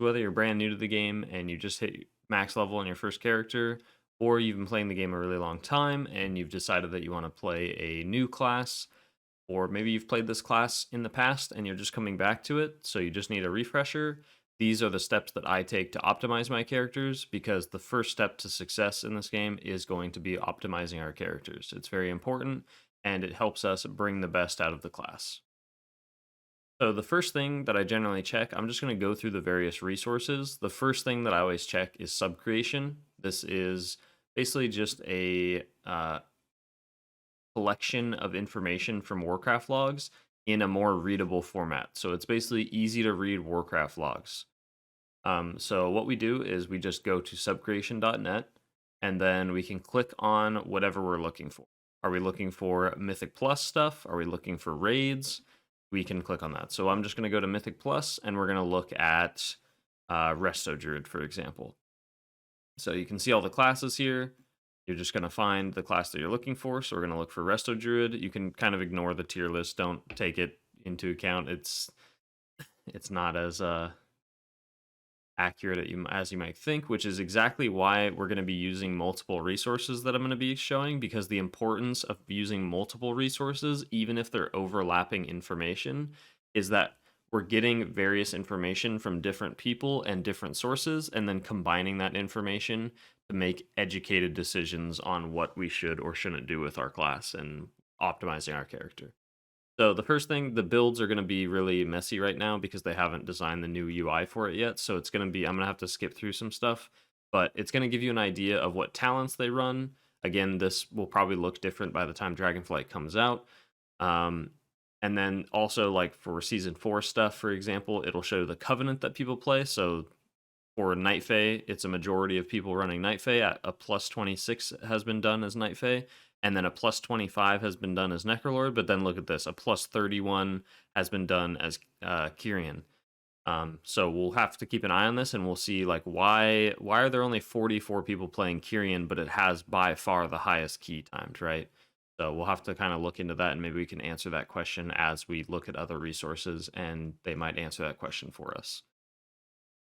Whether you're brand new to the game and you just hit max level on your first character, or you've been playing the game a really long time and you've decided that you want to play a new class, or maybe you've played this class in the past and you're just coming back to it, so you just need a refresher. These are the steps that I take to optimize my characters, because the first step to success in this game is going to be optimizing our characters. It's very important, and it helps us bring the best out of the class. So the first thing that I generally check, I'm just going to go through the various resources. The first thing that I always check is Subcreation. This is basically just a collection of information from Warcraftlogs in a more readable format. So it's basically easy to read Warcraftlogs. So what we do is we just go to subcreation.net, and then we can click on whatever we're looking for. Are we looking for Mythic Plus stuff? Are we looking for raids? We can click on that. So I'm just going to go to Mythic Plus, and we're going to look at Resto Druid, for example. So you can see all the classes here. You're just going to find the class that you're looking for. So we're going to look for Resto Druid. You can kind of ignore the tier list. Don't take it into account. It's not as accurate as you might think, which is exactly why we're going to be using multiple resources that I'm going to be showing, because the importance of using multiple resources, even if they're overlapping information, is that we're getting various information from different people and different sources, and then combining that information to make educated decisions on what we should or shouldn't do with our class and optimizing our character. So the first thing, the builds are going to be really messy right now because they haven't designed the new UI for it yet. So it's going to be, I'm going to have to skip through some stuff, but it's going to give you an idea of what talents they run. Again, this will probably look different by the time Dragonflight comes out. And then also, like for Season 4 stuff, for example, it'll show the Covenant that people play. So for Night Fae, it's a majority of people running Night Fae. At a plus 26 has been done as Night Fae, and then a plus 25 has been done as Necrolord. But then look at this, a plus 31 has been done as Kyrian. So we'll have to keep an eye on this, and we'll see like why are there only 44 people playing Kyrian, but it has by far the highest key times, right? So we'll have to kind of look into that, and maybe we can answer that question as we look at other resources, and they might answer that question for us.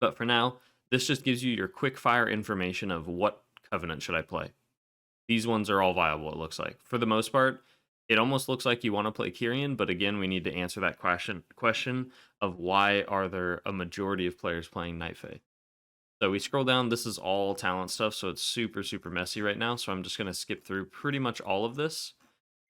But for now, this just gives you your quick fire information of what Covenant should I play. These ones are all viable, it looks like. For the most part, it almost looks like you want to play Kyrian, but again, we need to answer that question of why are there a majority of players playing Night Fae. So we scroll down, this is all talent stuff, so it's super, super messy right now, so I'm just going to skip through pretty much all of this.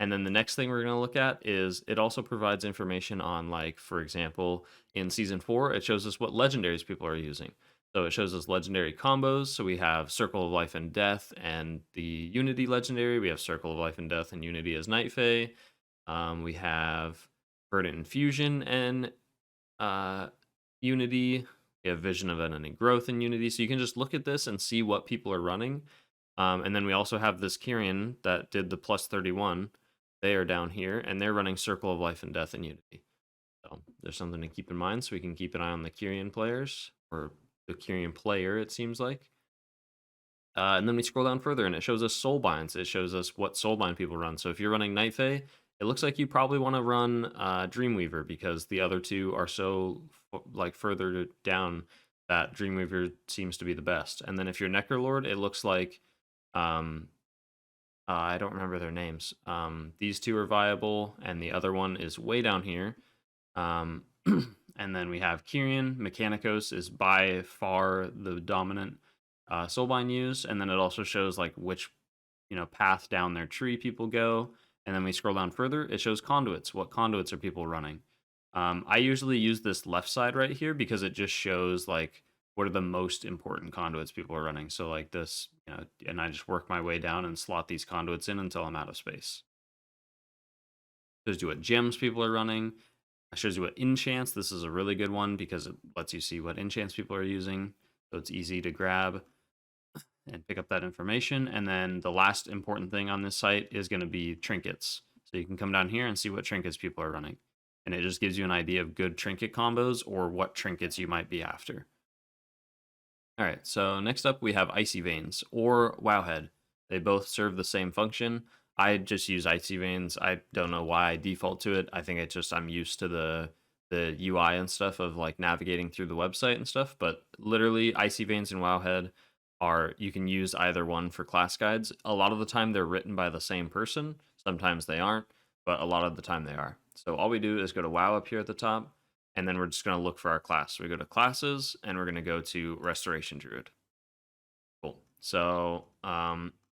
And then the next thing we're going to look at is it also provides information on, like, for example, in Season 4, it shows us what legendaries people are using. So it shows us legendary combos. So we have Circle of Life and Death and the Unity legendary. We have Circle of Life and Death and Unity as Night Fae. We have Verdant Infusion and Unity. We have Vision of Unending Growth in Unity. So you can just look at this and see what people are running. And then we also have this Kyrian that did the plus 31. They are down here, and they're running Circle of Life and Death in Unity. So there's something to keep in mind, so we can keep an eye on the Kyrian players, or the Kyrian player, it seems like. And then we scroll down further, and it shows us soulbinds. It shows us what soulbind people run. So if you're running Night Fae, it looks like you probably want to run Dreamweaver, because the other two are so like further down that Dreamweaver seems to be the best. And then if you're Necrolord, it looks like I don't remember their names. These two are viable, and the other one is way down here. And then we have Kyrian. Mechanicos is by far the dominant soulbind used, and then it also shows like which path down their tree people go. And then we scroll down further, it shows conduits. What conduits are people running? I usually use this left side right here because it just shows like what are the most important conduits people are running. So like this, and I just work my way down and slot these conduits in until I'm out of space. Shows you what gems people are running. It shows you what enchants. This is a really good one because it lets you see what enchants people are using. So it's easy to grab and pick up that information. And then the last important thing on this site is going to be trinkets. So you can come down here and see what trinkets people are running. And it just gives you an idea of good trinket combos or what trinkets you might be after. All right, so next up we have Icy Veins or Wowhead. They both serve the same function. I just use Icy Veins. I don't know why I default to it. I think it's just I'm used to the the UI and stuff of like navigating through the website and stuff. But literally, Icy Veins and Wowhead are, you can use either one for class guides. A lot of the time, they're written by the same person. Sometimes they aren't, but a lot of the time they are. So all we do is go to WoW up here at the top, and then we're just going to look for our class. So we go to classes, and we're going to go to Restoration Druid. Cool. So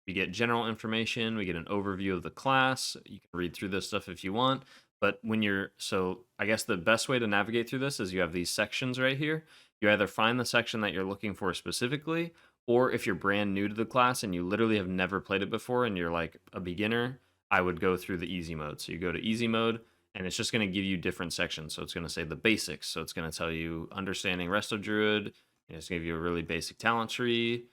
we get general information. We get an overview of the class. You can read through this stuff if you want. But when you're, so I guess the best way to navigate through this is you have these sections right here. You either find the section that you're looking for specifically, or if you're brand new to the class and you literally have never played it before and you're like a beginner, I would go through the easy mode. So you go to easy mode, and it's just going to give you different sections. So it's going to say the basics. So it's going to tell you understanding Resto Druid. It's going to give you a really basic talent tree.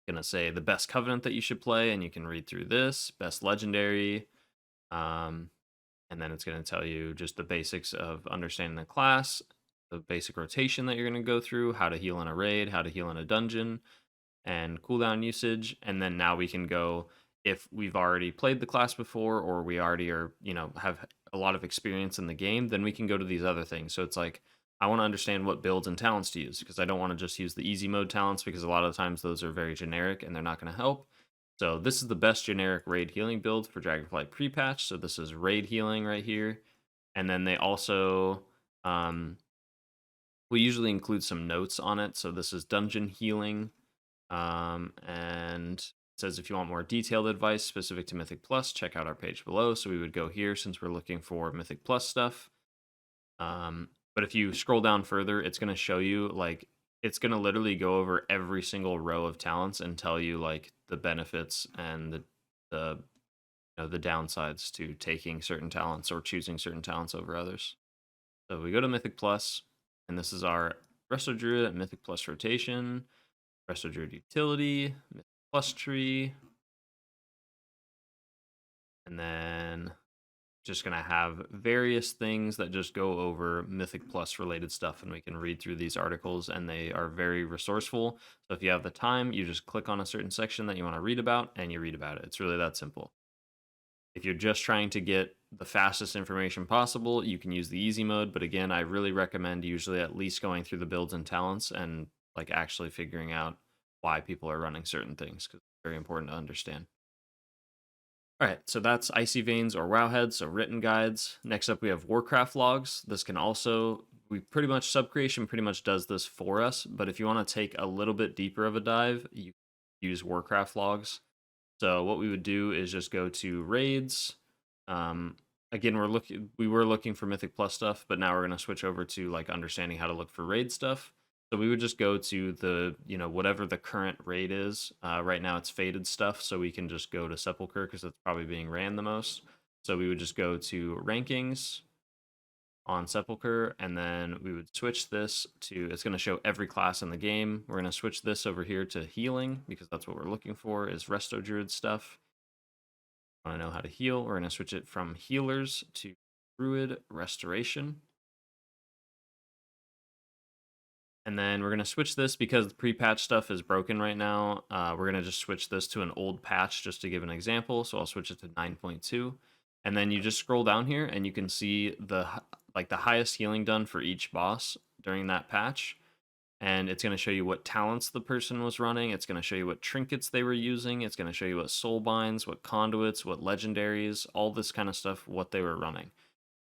Gonna say the best covenant that you should play, and you can read through this best legendary, and then it's gonna tell you just the basics of understanding the class, the basic rotation that you're gonna go through, how to heal in a raid, how to heal in a dungeon, and cooldown usage. And then now we can go, if we've already played the class before or we already are, have a lot of experience in the game, then we can go to these other things. So it's like, I want to understand what builds and talents to use, because I don't want to just use the easy mode talents, because a lot of the times those are very generic and they're not going to help. So this is the best generic raid healing build for Dragonflight pre-patch. So this is raid healing right here. And then they also, we usually include some notes on it. So this is dungeon healing. And it says if you want more detailed advice specific to Mythic Plus, check out our page below. So we would go here since we're looking for Mythic Plus stuff. But if you scroll down further, it's going to show you, like, it's going to literally go over every single row of talents and tell you like the benefits and the downsides to taking certain talents or choosing certain talents over others. So we go to Mythic Plus, and this is our Resto Druid at Mythic Plus rotation, Resto Druid utility, Mythic Plus tree, and then just going to have various things that just go over Mythic Plus related stuff, and we can read through these articles, and they are very resourceful. So if you have the time, you just click on a certain section that you want to read about, and you read about it. It's really that simple. If you're just trying to get the fastest information possible, you can use the easy mode, but again, I really recommend usually at least going through the builds and talents and like actually figuring out why people are running certain things, because it's very important to understand. All right, so that's Icy Veins or Wowhead, so written guides. Next up, we have Warcraftlogs. This can also, Subcreation pretty much does this for us, but if you want to take a little bit deeper of a dive, you use Warcraftlogs. So what we would do is just go to raids. Again, we were looking for Mythic Plus stuff, but now we're going to switch over to like understanding how to look for raid stuff. So we would just go to the, whatever the current raid is. Right now it's faded stuff, so we can just go to Sepulchre because it's probably being ran the most. So we would just go to rankings on Sepulchre, and then we would switch this to, it's going to show every class in the game. We're going to switch this over here to healing, because that's what we're looking for, is Resto Druid stuff. Want to know how to heal, we're going to switch it from healers to Druid Restoration. And then we're going to switch this because the pre-patch stuff is broken right now. We're going to just switch this to an old patch just to give an example. So I'll switch it to 9.2. And then you just scroll down here and you can see the highest healing done for each boss during that patch. And it's going to show you what talents the person was running. It's going to show you what trinkets they were using. It's going to show you what soul binds, what conduits, what legendaries, all this kind of stuff, what they were running.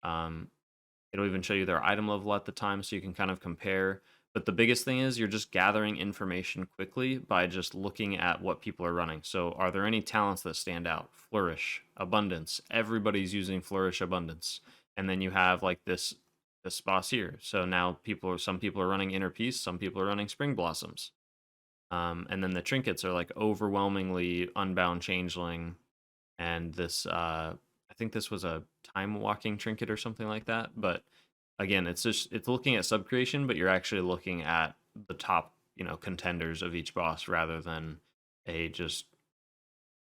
It'll even show you their item level at the time, so you can kind of compare. But the biggest thing is you're just gathering information quickly by just looking at what people are running. So are there any talents that stand out? Flourish, Abundance. Everybody's using Flourish, Abundance. And then you have like this boss here. So now some people are running Inner Peace, some people are running Spring Blossoms. And then the trinkets are like overwhelmingly Unbound Changeling. And this, I think this was a Time Walking trinket or something like that. But again, it's looking at Subcreation, but you're actually looking at the top, contenders of each boss rather than a just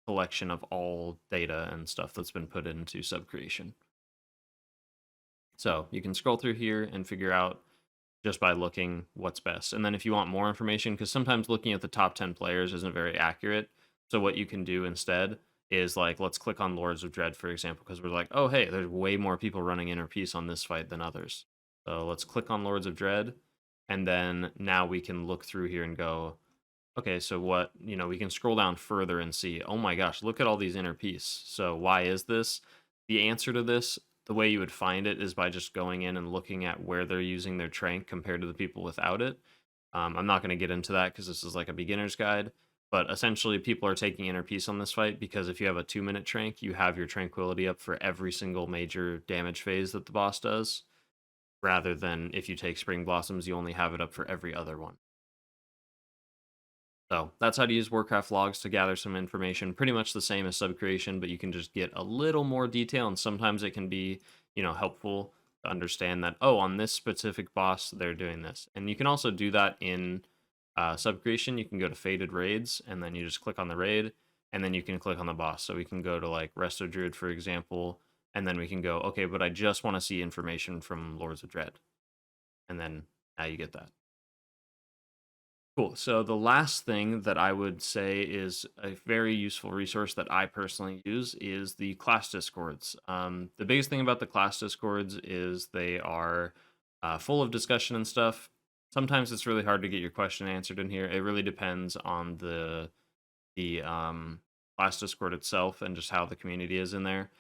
collection of all data and stuff that's been put into Subcreation. So you can scroll through here and figure out just by looking what's best. And then if you want more information, because sometimes looking at the top 10 players isn't very accurate, so what you can do instead is like, let's click on Lords of Dread, for example, because we're like, oh, hey, there's way more people running Inner Peace on this fight than others. So let's click on Lords of Dread, and then now we can look through here and go, okay, so what, we can scroll down further and see, oh my gosh, look at all these Inner Peace. So why is this? The answer to this, the way you would find it is by just going in and looking at where they're using their trank compared to the people without it. I'm not going to get into that because this is like a beginner's guide, but essentially people are taking Inner Peace on this fight because if you have a 2-minute trank, you have your tranquility up for every single major damage phase that the boss does, rather than if you take Spring Blossoms, you only have it up for every other one. So that's how to use Warcraftlogs to gather some information. Pretty much the same as Subcreation, but you can just get a little more detail, and sometimes it can be, helpful to understand that, oh, on this specific boss, they're doing this. And you can also do that in Subcreation. You can go to Faded Raids, and then you just click on the raid, and then you can click on the boss. So we can go to like Resto Druid, for example, and then we can go, okay, but I just want to see information from Lords of Dread. And then now you get that. Cool. So the last thing that I would say is a very useful resource that I personally use is the class discords. The biggest thing about the class discords is they are full of discussion and stuff. Sometimes it's really hard to get your question answered in here. It really depends on the class discord itself and just how the community is in there.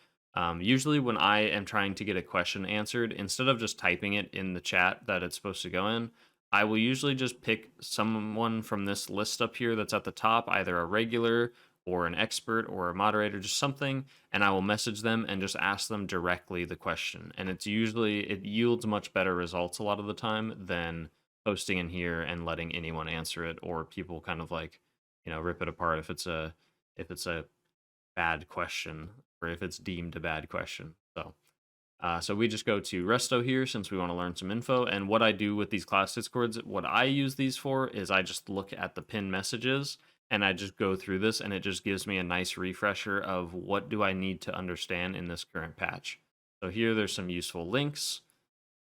Usually when I am trying to get a question answered, instead of just typing it in the chat that it's supposed to go in, I will usually just pick someone from this list up here that's at the top, either a regular or an expert or a moderator, just something, and I will message them and just ask them directly the question. And it yields much better results a lot of the time than posting in here and letting anyone answer it, or people kind of like, rip it apart if it's a bad question, or if it's deemed a bad question. So we just go to Resto here since we want to learn some info. And what I do with these class discords, what I use these for is I just look at the pinned messages and I just go through this, and it just gives me a nice refresher of what do I need to understand in this current patch. So here there's some useful links.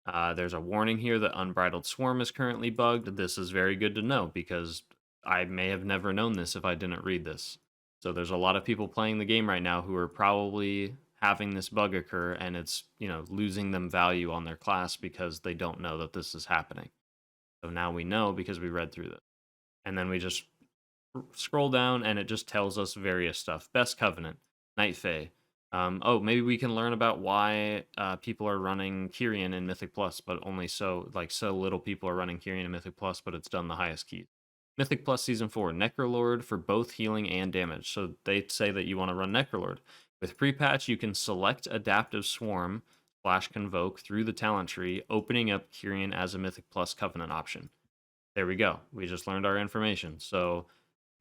There's a warning here that Unbridled Swarm is currently bugged. This is very good to know because I may have never known this if I didn't read this. So there's a lot of people playing the game right now who are probably having this bug occur, and it's, losing them value on their class because they don't know that this is happening. So now we know because we read through this. And then we just scroll down and it just tells us various stuff. Best Covenant, Night Fae. Oh, maybe we can learn about why people are running Kyrian in Mythic Plus, but only so little people are running Kyrian in Mythic Plus, but it's done the highest key. Mythic Plus Season 4, Necrolord for both healing and damage. So they say that you want to run Necrolord. With pre-patch, you can select Adaptive Swarm / Convoke through the talent tree, opening up Kyrian as a Mythic Plus Covenant option. There we go. We just learned our information. So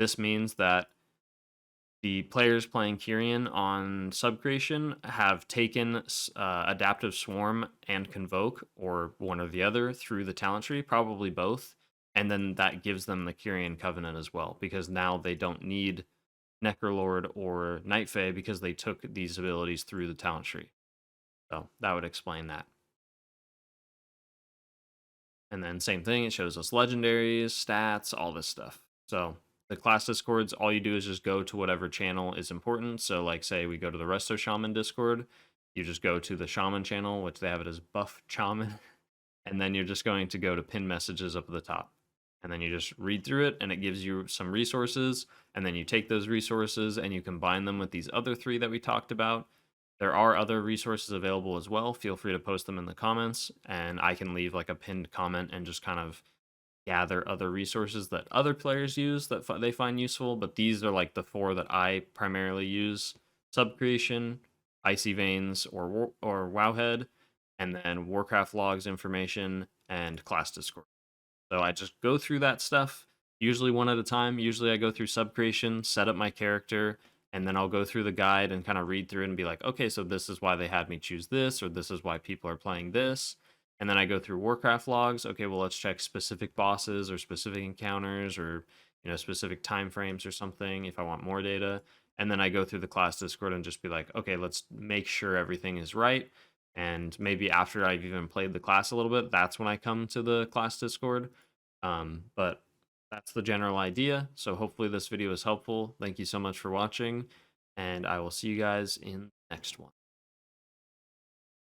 this means that the players playing Kyrian on Subcreation have taken Adaptive Swarm and Convoke, or one or the other, through the talent tree, probably both, and then that gives them the Kyrian Covenant as well, because now they don't need Necrolord or Night Fae because they took these abilities through the talent tree. So that would explain that. And then same thing, it shows us legendaries, stats, all this stuff. So the class discords, all you do is just go to whatever channel is important. So like say we go to the Resto Shaman Discord, you just go to the Shaman channel, which they have it as Buff Shaman, and then you're just going to go to pin messages up at the top. And then you just read through it and it gives you some resources, and then you take those resources and you combine them with these other 3 that we talked about. There are other resources available as well. Feel free to post them in the comments, and I can leave like a pinned comment and just kind of gather other resources that other players use that they find useful. But these are like the 4 that I primarily use: Subcreation, Icy Veins, or Wowhead, and then Warcraftlogs information and class discord. So I just go through that stuff, usually one at a time. Usually I go through Subcreation, set up my character, and then I'll go through the guide and kind of read through it and be like, okay, so this is why they had me choose this, or this is why people are playing this. And then I go through Warcraftlogs. Okay, well, let's check specific bosses or specific encounters, or specific time frames or something if I want more data. And then I go through the class discord and just be like, okay, let's make sure everything is right. And maybe after I've even played the class a little bit, that's when I come to the class discord. But that's the general idea. So hopefully this video is helpful. Thank you so much for watching, and I will see you guys in the next one.